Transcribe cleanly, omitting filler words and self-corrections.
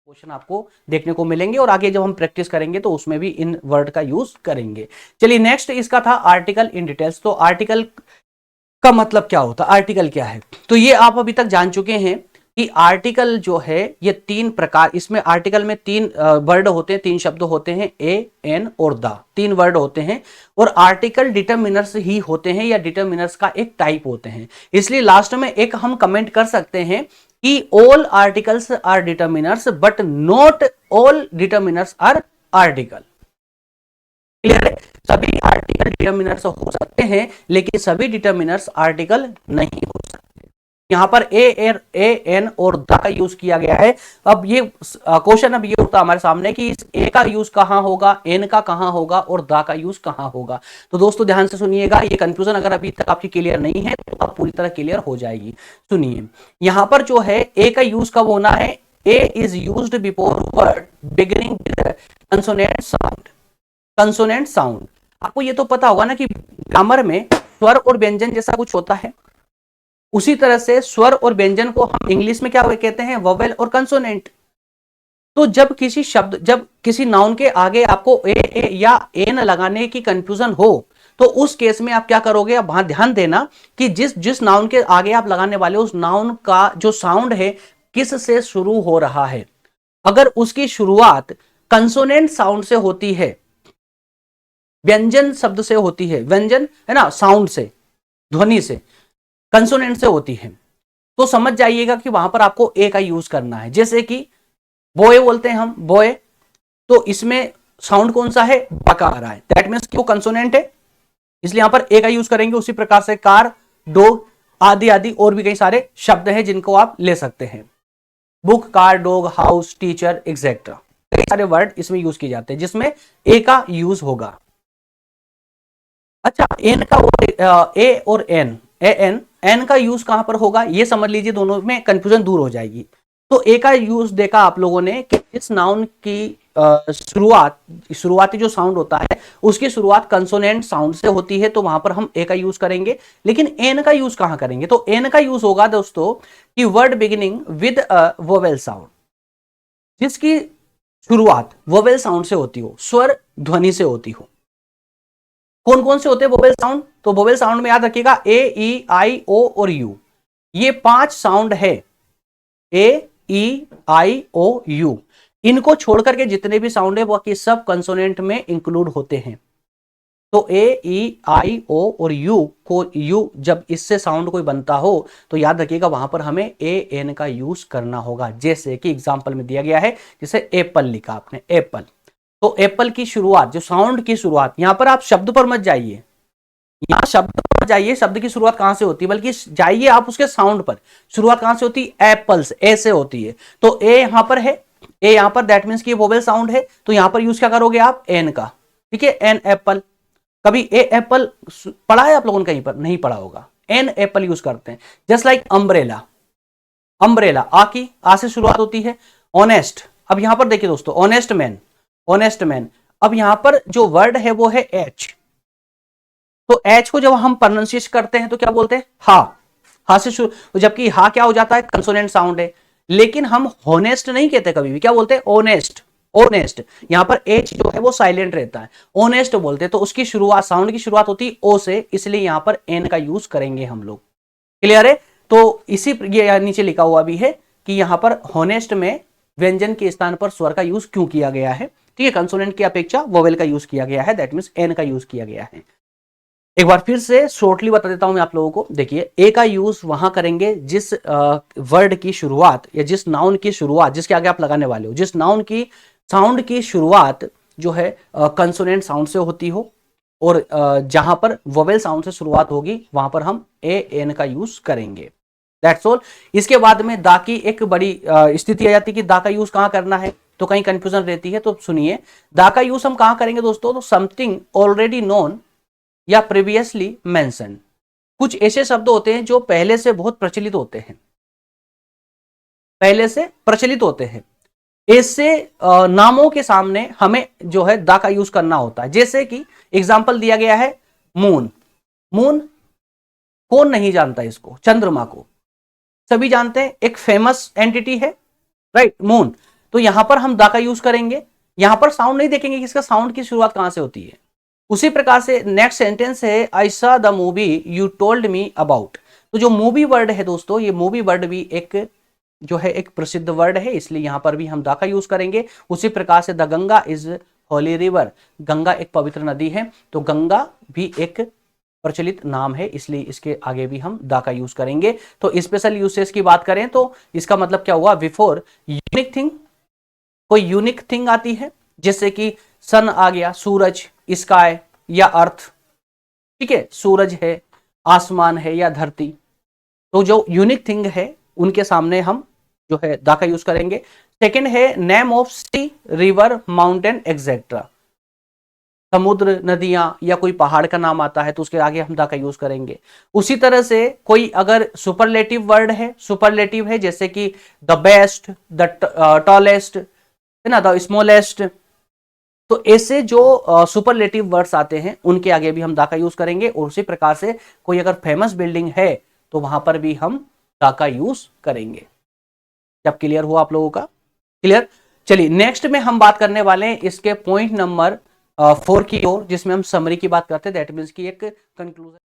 Question आपको देखने को मिलेंगे और आगे जब हम प्रैक्टिस करेंगे तो उसमें भी इन वर्ड का यूज करेंगे। चलिए नेक्स्ट इसका था आर्टिकल इन डिटेल्स। तो आर्टिकल का मतलब क्या होता है, आर्टिकल क्या है, तो ये आप अभी तक जान चुके हैं कि आर्टिकल जो है ये तीन प्रकार, इसमें आर्टिकल में तीन वर्ड होते हैं, तीन शब्द होते हैं, ए एन और द, तीन वर्ड होते हैं और आर्टिकल डिटरमिनर्स ही होते हैं या डिटरमिनर्स का एक टाइप होते हैं। इसलिए लास्ट में एक हम कमेंट कर सकते हैं कि all articles are determiners but not all determiners are article. Clear है? सभी आर्टिकल डिटरमिनर्स हो सकते हैं लेकिन सभी डिटरमिनर्स आर्टिकल नहीं हो सकते। यहां पर ए एन और द का यूज किया गया है। अब ये क्वेश्चन अब ये उठता हमारे सामने कि इस ए का यूज कहां होगा, एन का कहां होगा और द का यूज कहां होगा। तो दोस्तों ध्यान से सुनिएगा, ये कंफ्यूजन अगर अभी तक आपकी क्लियर नहीं है तो अब पूरी तरह क्लियर हो जाएगी। सुनिए, यहां पर जो है ए का यूज कब होना है, A is used before word beginning with consonant sound. Consonant sound, आपको ये तो पता होगा ना कि ग्रामर में स्वर और व्यंजन जैसा कुछ होता है, उसी तरह से स्वर और व्यंजन को हम इंग्लिश में क्या कहते हैं, वोवेल और कंसोनेंट। तो जब किसी शब्द, जब किसी नाउन के आगे आपको ए या एन लगाने की कंफ्यूजन हो तो उस केस में आप क्या करोगे, आप वहां ध्यान देना कि जिस नाउन के आगे आप लगाने वाले उस नाउन का जो साउंड है किस से शुरू हो रहा है। अगर उसकी शुरुआत कंसोनेंट साउंड से होती है, व्यंजन शब्द से होती है, व्यंजन है ना, साउंड से, ध्वनि से, कंसोनेंट से होती है, तो समझ जाइएगा कि वहां पर आपको ए का यूज करना है। जैसे कि बॉय बोलते हैं हम, बॉय, तो इसमें साउंड कौन सा है, बका आ रहा है, दैट मींस कि वो कंसोनेंट है, इसलिए यहां पर ए का यूज करेंगे। उसी प्रकार से कार, डॉग आदि आदि और भी कई सारे शब्द हैं जिनको आप ले सकते हैं, book, car, dog, house, teacher etcetera, कई सारे वर्ड इसमें यूज किए जाते हैं जिसमें ए का यूज होगा। अच्छा, एन का ए और एन, एन का यूज कहां पर होगा ये समझ लीजिए, दोनों में कंफ्यूजन दूर हो जाएगी। तो ए का यूज देखा आप लोगों ने कि इस नाउन की शुरुआती जो साउंड होता है उसकी शुरुआत कंसोनेंट साउंड से होती है, तो वहां पर हम ए का यूज करेंगे। लेकिन एन का यूज कहां करेंगे, तो एन का यूज होगा दोस्तों कि word beginning with vowel sound, जिसकी शुरुआत वोवेल साउंड से होती हो, स्वर ध्वनि से होती हो। कौन कौन से होते हैं वोवेल साउंड, तो वोवेल साउंड में याद रखिएगा ए, ई, आई, ओ और यू, ये 5 साउंड है, ए, ई, आई, ओ, यू। इनको छोड़कर के जितने भी साउंड है बाकी सब कंसोनेंट में इंक्लूड होते हैं। तो ए, ई, आई, ओ और यू को, यू जब इससे साउंड कोई बनता हो तो याद रखिएगा वहां पर हमें ए एन का यूज करना होगा। जैसे कि एग्जांपल में दिया गया है, जैसे एप्पल लिखा आपने, एप्पल, तो एप्पल की शुरुआत, जो साउंड की शुरुआत, यहां पर आप शब्द पर मत जाइए, यहां शब्द पर जाइए, शब्द की शुरुआत कहां से होती है, बल्कि जाइए आप उसके साउंड पर, शुरुआत कहां से होती है, एप्पल्स, ए से होती है। तो ए यहां पर है, ए यहां पर, दैट मींस कि वोवेल साउंड है, तो यहां पर यूज क्या करोगे आप, एन का, ठीक है, एन एप्पल। कभी ए एप्पल पढ़ा है आप लोगों ने, कहीं पर नहीं पढ़ा होगा, एन एप्पल यूज करते हैं। जस्ट लाइक अम्ब्रेला, अम्ब्रेला आ की, आ से शुरुआत होती है। ऑनेस्ट, अब यहां पर देखिए दोस्तों, ऑनेस्ट मैन, ऑनेस्ट मैन, अब यहां पर जो वर्ड है वो है एच, तो एच को जब हम प्रोनाउंसिएट करते हैं तो क्या बोलते हैं, हा, हा से शुरू, जबकि हा क्या हो जाता है, कंसोनेंट साउंड है। लेकिन हम होनेस्ट नहीं कहते कभी भी, क्या बोलते हैं, ओनेस्ट, ओनेस्ट, यहां पर एच जो है वो साइलेंट रहता है, ओनेस्ट बोलते हैं। तो उसकी शुरुआत, साउंड की शुरुआत होती है ओ से, इसलिए यहां पर एन का यूज करेंगे हम लोग। क्लियर है? तो इसी ये नीचे लिखा हुआ भी है कि यहां पर होनेस्ट में व्यंजन के स्थान पर स्वर का यूज क्यों किया गया है, ठीक है, कंसोनेंट की अपेक्षा वोवेल का यूज किया गया है, दैट मींस एन का यूज किया गया है। एक बार फिर से शॉर्टली बता देता हूं मैं आप लोगों को, देखिए ए का यूज वहां करेंगे जिस वर्ड की शुरुआत या जिस नाउन की शुरुआत, जिसके आगे आप लगाने वाले हो, जिस नाउन की साउंड की शुरुआत जो है कंसोनेंट साउंड से होती हो, और जहां पर वोवेल साउंड से शुरुआत होगी वहां पर हम ए एन का यूज करेंगे, दैट्स ऑल। इसके बाद में दा की एक बड़ी स्थिति आ जाती है कि दा का यूज कहां करना है, तो कहीं कंफ्यूजन रहती है। तो सुनिए, दा का यूज हम कहां करेंगे दोस्तों, तो समथिंग ऑलरेडी नोन या प्रीवियसली मेंशन, कुछ ऐसे शब्द होते हैं जो पहले से बहुत प्रचलित होते हैं, पहले से प्रचलित होते हैं, ऐसे नामों के सामने हमें जो है दा का यूज करना होता है। जैसे कि एग्जाम्पल दिया गया है, मून, मून कौन नहीं जानता इसको, चंद्रमा को सभी जानते हैं, एक फेमस एंटिटी है, राइट, मून। तो यहां पर हम दा का यूज करेंगे, यहां पर साउंड नहीं देखेंगे कि इसका साउंड की शुरुआत कहां से होती है। उसी प्रकार से नेक्स्ट सेंटेंस है I saw the movie you told me about. तो जो मूवी वर्ड है दोस्तों, ये मूवी वर्ड भी एक जो है एक प्रसिद्ध वर्ड है, इसलिए यहां पर भी हम दा का यूज करेंगे। उसी प्रकार से the Ganga is Holi river, Ganga एक पवित्र नदी है, तो गंगा भी एक प्रचलित नाम है, इसलिए इसके आगे भी हम दा का यूज करेंगे। तो स्पेशल यूसेज की बात करें तो इसका मतलब क्या हुआ, बिफोर यूनिक थिंग, कोई यूनिक थिंग आती है, जैसे कि सन आ गया, सूरज, स्काई या अर्थ, ठीक है, सूरज है, आसमान है या धरती, तो जो यूनिक थिंग है उनके सामने हम जो है दा का यूज करेंगे। सेकंड है name of sea, river, mountain etcetera, समुद्र, नदियां या कोई पहाड़ का नाम आता है तो उसके आगे हम दा का यूज करेंगे। उसी तरह से कोई अगर सुपरलेटिव वर्ड है, सुपरलेटिव है जैसे कि द बेस्ट, द टॉलेस्ट, है ना, द स्मॉलेस्ट, तो ऐसे जो सुपरलेटिव वर्ड्स आते हैं उनके आगे भी हम दा का यूज करेंगे। और उसी प्रकार से कोई अगर फेमस बिल्डिंग है तो वहां पर भी हम दा का यूज करेंगे। जब क्लियर हुआ आप लोगों का, क्लियर। चलिए नेक्स्ट में हम बात करने वाले हैं इसके पॉइंट नंबर 4 की ओर, जिसमें हम समरी की बात करते हैं, दैट मीन्स की एक कंक्लूजन।